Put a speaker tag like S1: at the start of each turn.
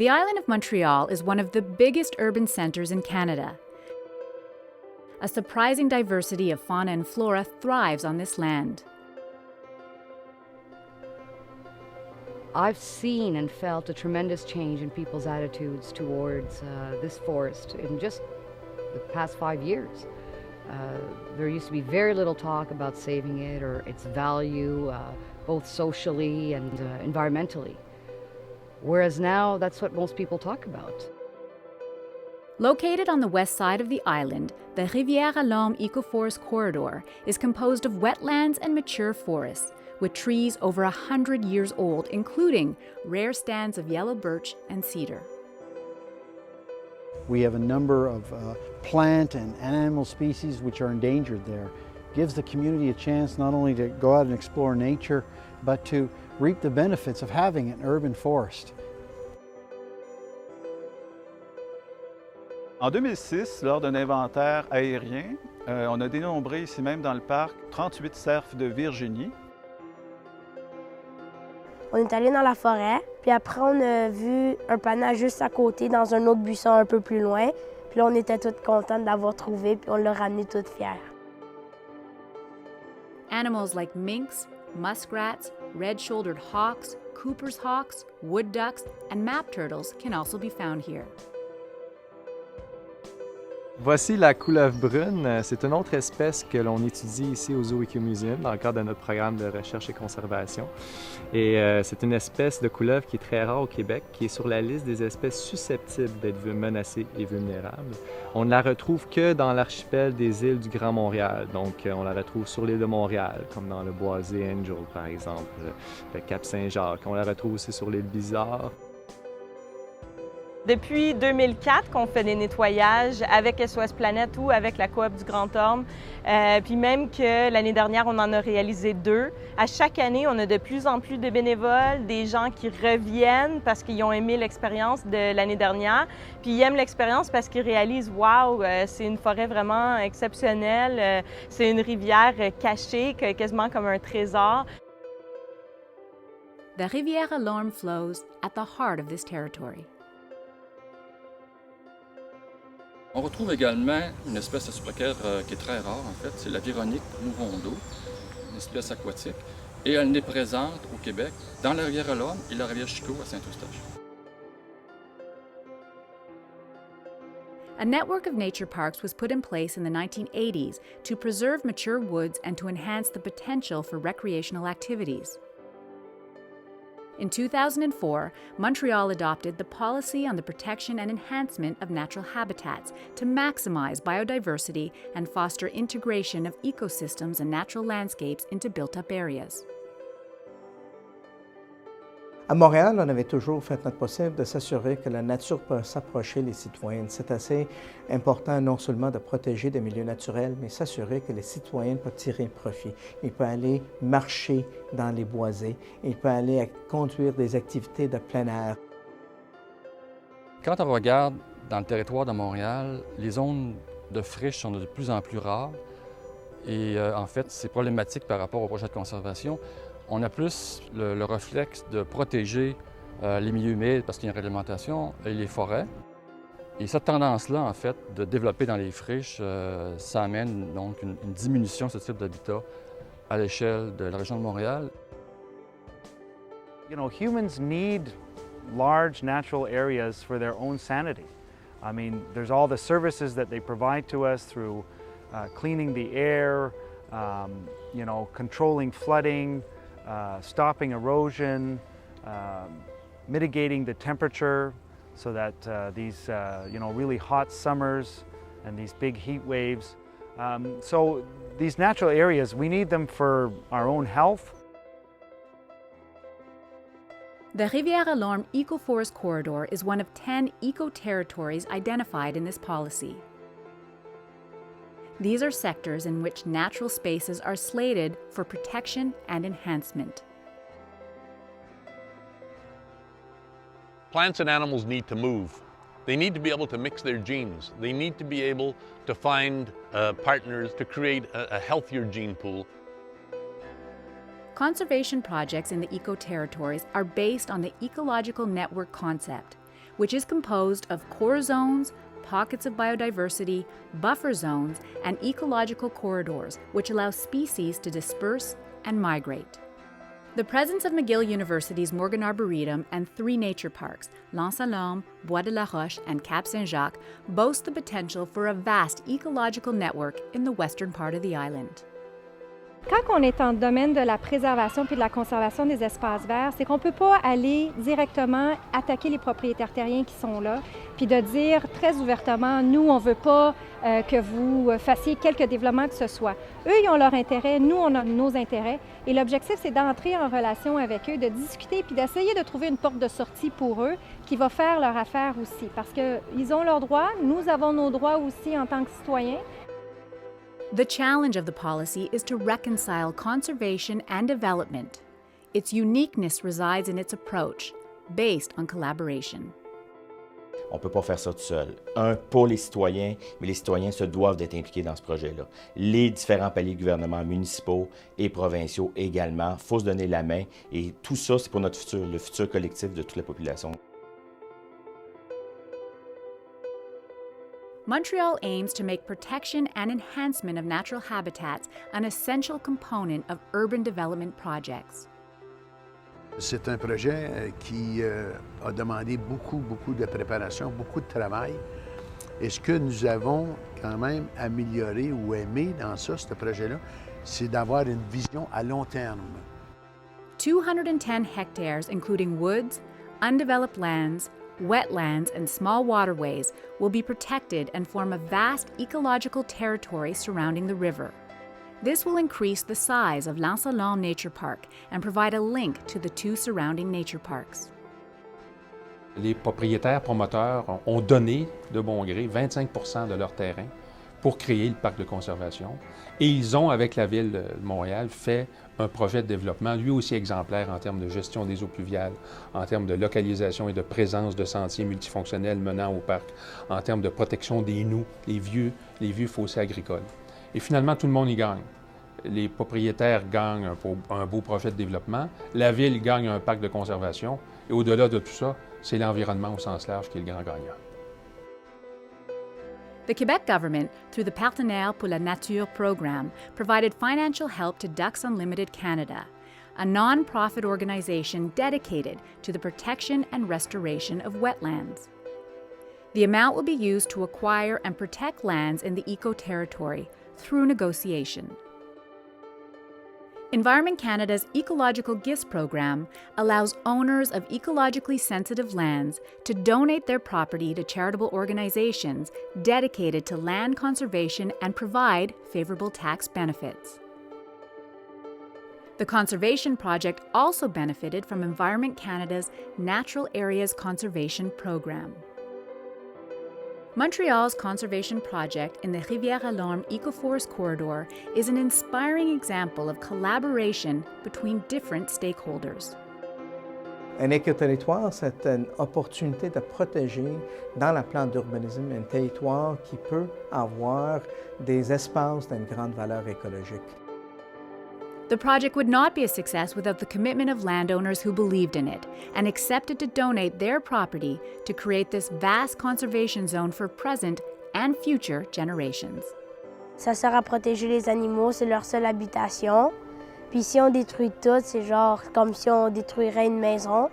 S1: The island of Montreal is one of the biggest urban centers in Canada. A surprising diversity of fauna and flora thrives on this land.
S2: I've seen and felt a tremendous change in people's attitudes towards this forest in just the past 5 years. There used to be very little talk about saving it or its value, both socially and environmentally. Whereas now, that's what most people talk about.
S1: Located on the west side of the island, the Rivière Ecoforest Corridor is composed of wetlands and mature forests, with trees over 100 years old, including rare stands of yellow birch and cedar.
S3: We have a number of plant and animal species which are endangered there. Gives the community a chance not only to go out and explore nature, but to reap the benefits of having an urban forest.
S4: En 2006, lors d'un inventaire aérien, on a dénombré ici même dans le parc 38 cerfs de Virginie.
S5: On est allé dans la forêt, puis après on a vu un panache juste à côté dans un autre buisson un peu plus loin. Puis là, on était toutes contentes d'avoir trouvé, puis on l'a ramené toutes fières.
S1: Animals like minks, muskrats, red-shouldered hawks, Cooper's hawks, wood ducks, and map turtles can also be found here.
S6: Voici la couleuvre brune. C'est une autre espèce que l'on étudie ici au Zoo Ecomuseum dans le cadre de notre programme de recherche et conservation. Et c'est une espèce de couleuvre qui est très rare au Québec, qui est sur la liste des espèces susceptibles d'être menacées et vulnérables. On ne la retrouve que dans l'archipel des îles du Grand Montréal. Donc, on la retrouve sur l'île de Montréal, comme dans le boisé Angel, par exemple, le Cap Saint-Jacques. On la retrouve aussi sur l'île Bizarre.
S7: Depuis 2004 qu'on fait des nettoyages avec SOS Planète ou avec la coop du Grand Orme, puis même que l'année dernière, on en a réalisé 2. À chaque année, on a de plus en plus de bénévoles, des gens qui reviennent parce qu'ils ont aimé l'expérience de l'année dernière, puis ils aiment l'expérience parce qu'ils réalisent « Wow, c'est une forêt vraiment exceptionnelle, c'est une rivière cachée, quasiment comme un trésor. »
S1: The Rivière flows at the heart of this territory.
S8: On retrouve également une espèce de sproquère qui est très rare en fait, c'est la Véronique mourondeau, une espèce aquatique, et elle n'est présente au Québec dans la rivière L'Orme et la rivière Chicot à Saint-Eustache.
S1: A network of nature parks was put in place in the 1980s to preserve mature woods and to enhance the potential for recreational activities. In 2004, Montreal adopted the Policy on the Protection and Enhancement of Natural Habitats to maximize biodiversity and foster integration of ecosystems and natural landscapes into built-up areas.
S9: À Montréal, on avait toujours fait notre possible de s'assurer que la nature peut s'approcher des citoyens. C'est assez important non seulement de protéger des milieux naturels, mais s'assurer que les citoyens peuvent tirer profit. Ils peuvent aller marcher dans les boisés, ils peuvent aller conduire des activités de plein air.
S8: Quand on regarde dans le territoire de Montréal, les zones de friches sont de plus en plus rares et en fait, c'est problématique par rapport au projet de conservation. On a plus le réflexe de protéger les milieux humides parce qu'il y a une réglementation et les forêts. Et cette tendance-là, en fait, de développer dans les friches, ça amène donc une diminution de ce type d'habitat à l'échelle de la région de Montréal.
S10: You know, humans need large natural areas for their own sanity. I mean, there's all the services that they provide to us through cleaning the air, you know, controlling flooding, stopping erosion, mitigating the temperature so that these you know, really hot summers and these big heat waves. So these natural areas, we need them for our own health.
S1: The Rivière Ecoforest Corridor is one of 10 eco-territories identified in this policy. These are sectors in which natural spaces are slated for protection and enhancement.
S11: Plants and animals need to move. They need to be able to mix their genes. They need to be able to find partners to create a healthier gene pool.
S1: Conservation projects in the eco-territories are based on the ecological network concept, which is composed of core zones, pockets of biodiversity, buffer zones, and ecological corridors, which allow species to disperse and migrate. The presence of McGill University's Morgan Arboretum and 3 nature parks, L'Anse-à-L'Homme, Bois de la Roche, and Cap Saint-Jacques, boast the potential for a vast ecological network in the western part of the island.
S12: Quand on est en domaine de la préservation puis de la conservation des espaces verts, c'est qu'on ne peut pas aller directement attaquer les propriétaires terriens qui sont là, puis de dire très ouvertement, nous, on ne veut pas que vous fassiez quelque développement que ce soit. Eux, ils ont leur intérêt, nous, on a nos intérêts, et l'objectif, c'est d'entrer en relation avec eux, de discuter, puis d'essayer de trouver une porte de sortie pour eux qui va faire leur affaire aussi, parce qu'ils ont leurs droits, nous avons nos droits aussi en tant que citoyens.
S1: The challenge of the policy is to reconcile conservation and development. Its uniqueness resides in its approach, based on collaboration.
S13: On ne peut pas faire ça tout seul. Pour les citoyens, mais les citoyens se doivent d'être impliqués dans ce projet-là. Les différents paliers de gouvernement municipaux et provinciaux également, il faut se donner la main et tout ça, c'est pour notre futur, le futur collectif de toute la population.
S1: Montreal aims to make protection and enhancement of natural habitats an essential component of urban development projects.
S14: C'est un projet qui a demandé beaucoup de préparation, beaucoup de travail. Et ce que nous avons quand même amélioré ou aimé dans ça, ce projet-là, c'est d'avoir une vision à long terme.
S1: 210 hectares, including woods, undeveloped lands, wetlands, and small waterways, will be protected and form a vast ecological territory surrounding the river. This will increase the size of L'Anse-à-L'Homme Nature Park and provide a link to the 2 surrounding nature parks.
S15: Les propriétaires promoteurs ont donné de bon gré 25% de leur terrain pour créer le parc de conservation. Et ils ont, avec la Ville de Montréal, fait un projet de développement, lui aussi exemplaire en termes de gestion des eaux pluviales, en termes de localisation et de présence de sentiers multifonctionnels menant au parc, en termes de protection des nous, les vieux fossés agricoles. Et finalement, tout le monde y gagne. Les propriétaires gagnent un beau projet de développement, la Ville gagne un parc de conservation, et au-delà de tout ça, c'est l'environnement au sens large qui est le grand gagnant.
S1: The Quebec government, through the Partenaires pour la Nature program, provided financial help to Ducks Unlimited Canada, a non-profit organization dedicated to the protection and restoration of wetlands. The amount will be used to acquire and protect lands in the eco-territory through negotiation. Environment Canada's Ecological Gifts program allows owners of ecologically sensitive lands to donate their property to charitable organizations dedicated to land conservation and provide favorable tax benefits. The Conservation Project also benefited from Environment Canada's Natural Areas Conservation program. Montreal's conservation project in the Rivière Ecoforest Corridor is an inspiring example of collaboration between different stakeholders.
S9: Un écoterritoire, c'est une opportunité de protéger dans la plante d'urbanisme un territoire qui peut avoir des espaces d'une grande valeur écologique.
S1: The project would not be a success without the commitment of landowners who believed in it and accepted to donate their property to create this vast conservation zone for present and future generations.
S5: Ça sert à protéger les animaux, c'est leur seule habitation. Puis si on détruit tout, c'est genre comme si on détruirait une maison.